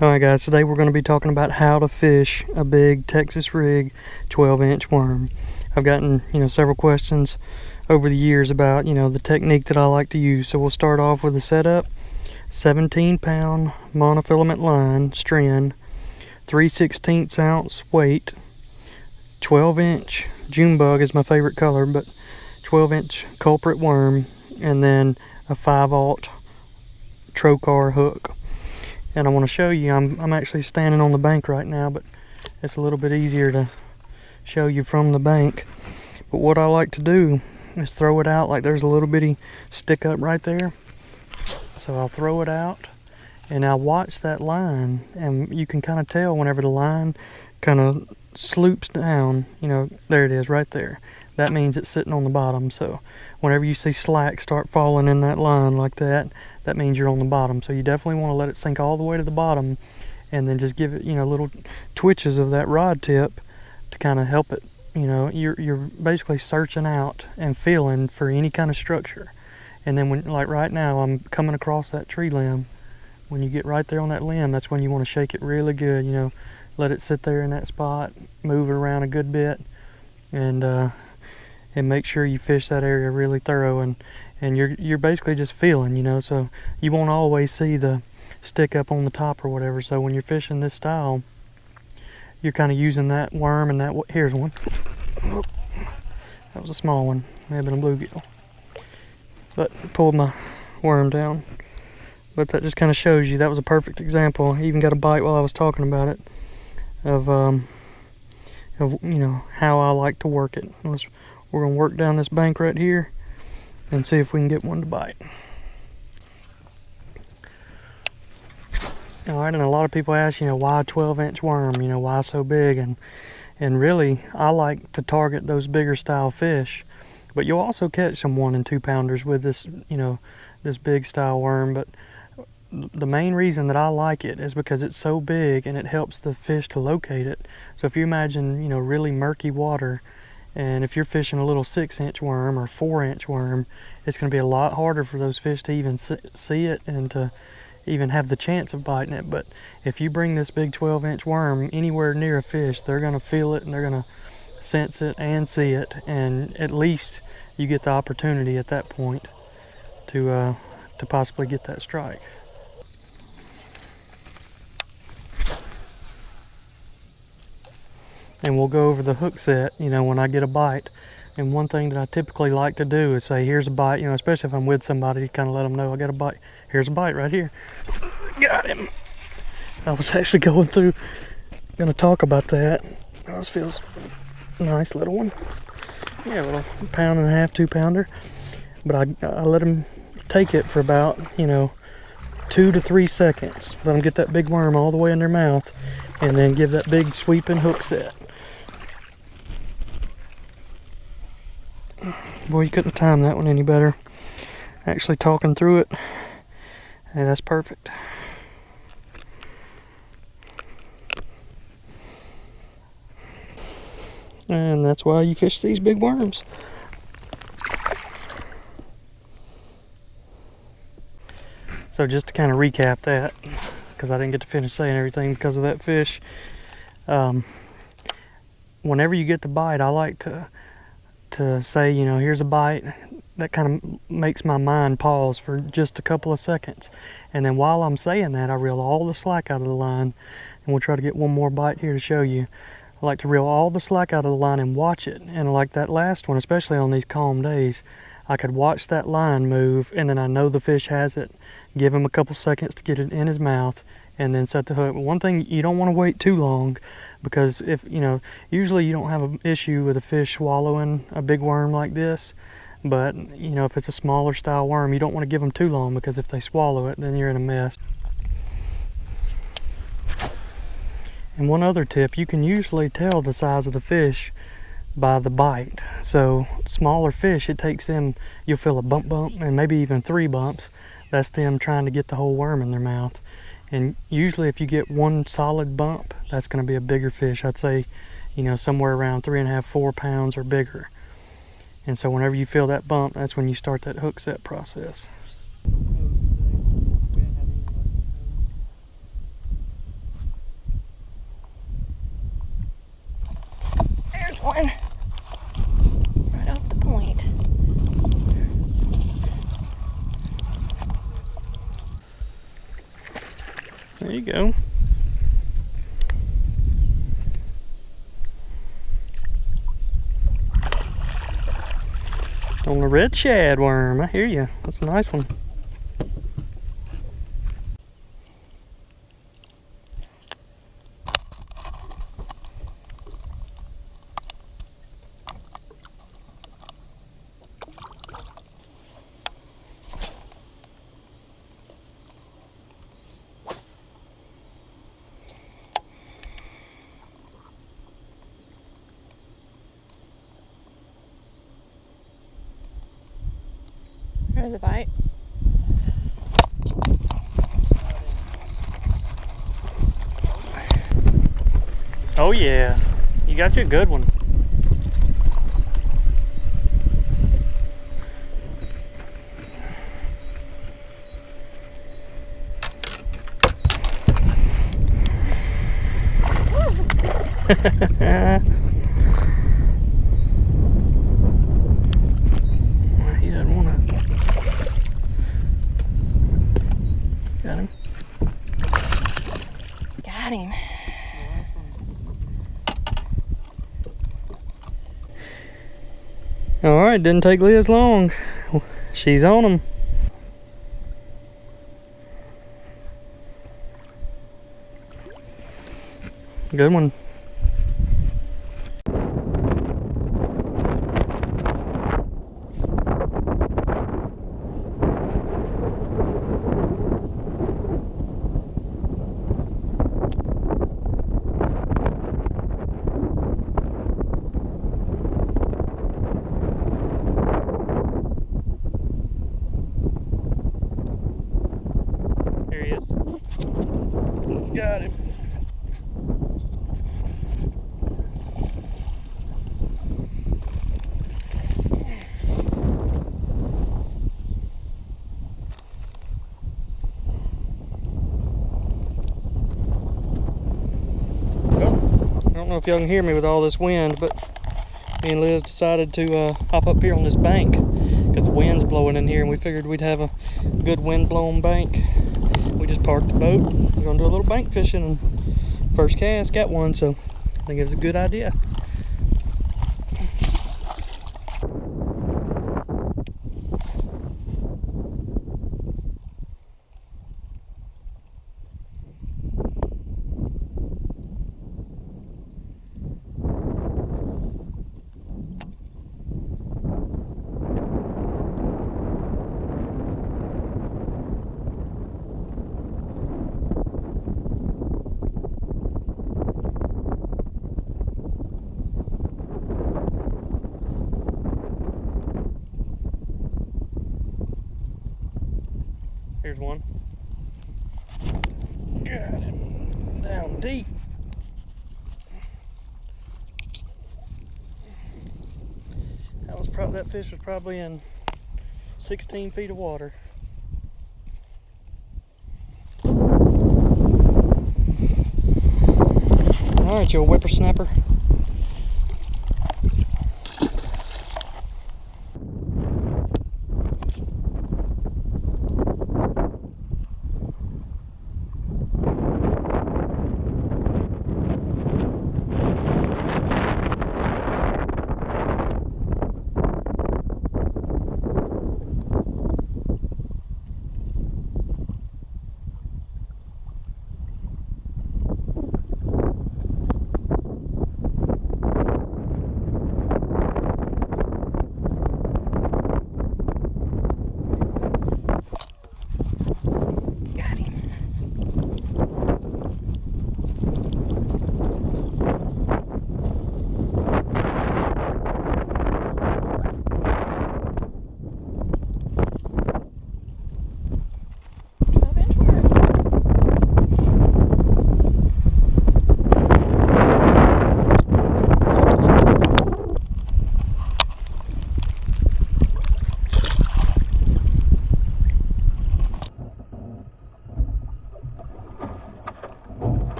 Alright guys, today we're going to be talking about how to fish a big Texas rig 12-inch worm. I've gotten, several questions over the years about, the technique that I like to use. So we'll start off with a setup. 17-pound monofilament line, strand, 3/16 ounce weight, 12-inch June bug is my favorite color, but 12-inch culprit worm, and then a 5/0 trocar hook. And I want to show you, I'm actually standing on the bank right now, but it's a little bit easier to show you from the bank. But what I like to do is throw it out like there's a little bitty stick up right there. So I'll throw it out and I'll watch that line, and you can kind of tell whenever the line kind of sloops down, there it is right there. That means it's sitting on the bottom. So whenever you see slack start falling in that line like that, that means you're on the bottom. So you definitely want to let it sink all the way to the bottom, and then just give it, little twitches of that rod tip to kind of help it. You're basically searching out and feeling for any kind of structure. And then when, like right now, I'm coming across that tree limb. When you get right there on that limb, that's when you want to shake it really good. Let it sit there in that spot, move it around a good bit, and make sure you fish that area really thorough. And you're basically just feeling, so you won't always see the stick up on the top or whatever. So when you're fishing this style, you're kind of using that worm and that. Here's one. Oh, that was a small one. May have been a bluegill, but pulled my worm down. But that just kind of shows you that was a perfect example. I even got a bite while I was talking about it of how I like to work it. We're gonna work down this bank right here and see if we can get one to bite. Alright, and a lot of people ask, why a 12-inch worm? Why so big? And really, I like to target those bigger style fish. But you'll also catch some 1 and 2 pounders with this, this big style worm. But the main reason that I like it is because it's so big and it helps the fish to locate it. So if you imagine, really murky water, and if you're fishing a little 6-inch worm or 4-inch worm, it's going to be a lot harder for those fish to even see it and to even have the chance of biting it. But if you bring this big 12-inch worm anywhere near a fish, they're going to feel it and they're going to sense it and see it, and at least you get the opportunity at that point to possibly get that strike. And we'll go over the hook set, when I get a bite. And one thing that I typically like to do is say, here's a bite, especially if I'm with somebody, to kind of let them know I got a bite. Here's a bite right here. Got him. I was actually going to talk about that. This feels nice, little one. Yeah, a little 1.5 pound, 2 pounder. But I let him take it for about, 2 to 3 seconds. Let them get that big worm all the way in their mouth, and then give that big sweeping hook set. Boy, you couldn't have timed that one any better. Actually talking through it, and that's perfect. And that's why you fish these big worms. So just to kind of recap that, because I didn't get to finish saying everything because of that fish. Whenever you get the bite, I like to say, here's a bite. That kind of makes my mind pause for just a couple of seconds. And then while I'm saying that, I reel all the slack out of the line. And we'll try to get one more bite here to show you. I like to reel all the slack out of the line and watch it. And like that last one, especially on these calm days, I could watch that line move, and then I know the fish has it. Give him a couple seconds to get it in his mouth, and then set the hook. But one thing, you don't want to wait too long, because if usually you don't have an issue with a fish swallowing a big worm like this. But if it's a smaller style worm, you don't want to give them too long, because if they swallow it, then you're in a mess. And one other tip, you can usually tell the size of the fish by the bite. So smaller fish, it takes them, you'll feel a bump, and maybe even 3 bumps. That's them trying to get the whole worm in their mouth. And usually if you get one solid bump, that's going to be a bigger fish. I'd say, somewhere around 3.5, 4 pounds or bigger. And so whenever you feel that bump, that's when you start that hook set process. one right off the point. There you go. On the red shad worm, I hear you. That's a nice one. There's a bite. Oh yeah, you got you a good one. He doesn't want to. Got him. Got him. All right, didn't take Liz long. She's on him. Good one. Here he is. Got him. I don't know if y'all can hear me with all this wind, but me and Liz decided to hop up here on this bank because the wind's blowing in here, and we figured we'd have a good wind-blown bank. We just parked the boat. We're gonna do a little bank fishing, and first cast got one, so I think it was a good idea. Here's one. Got him down deep. That fish was probably in 16 feet of water. All right, you old whippersnapper.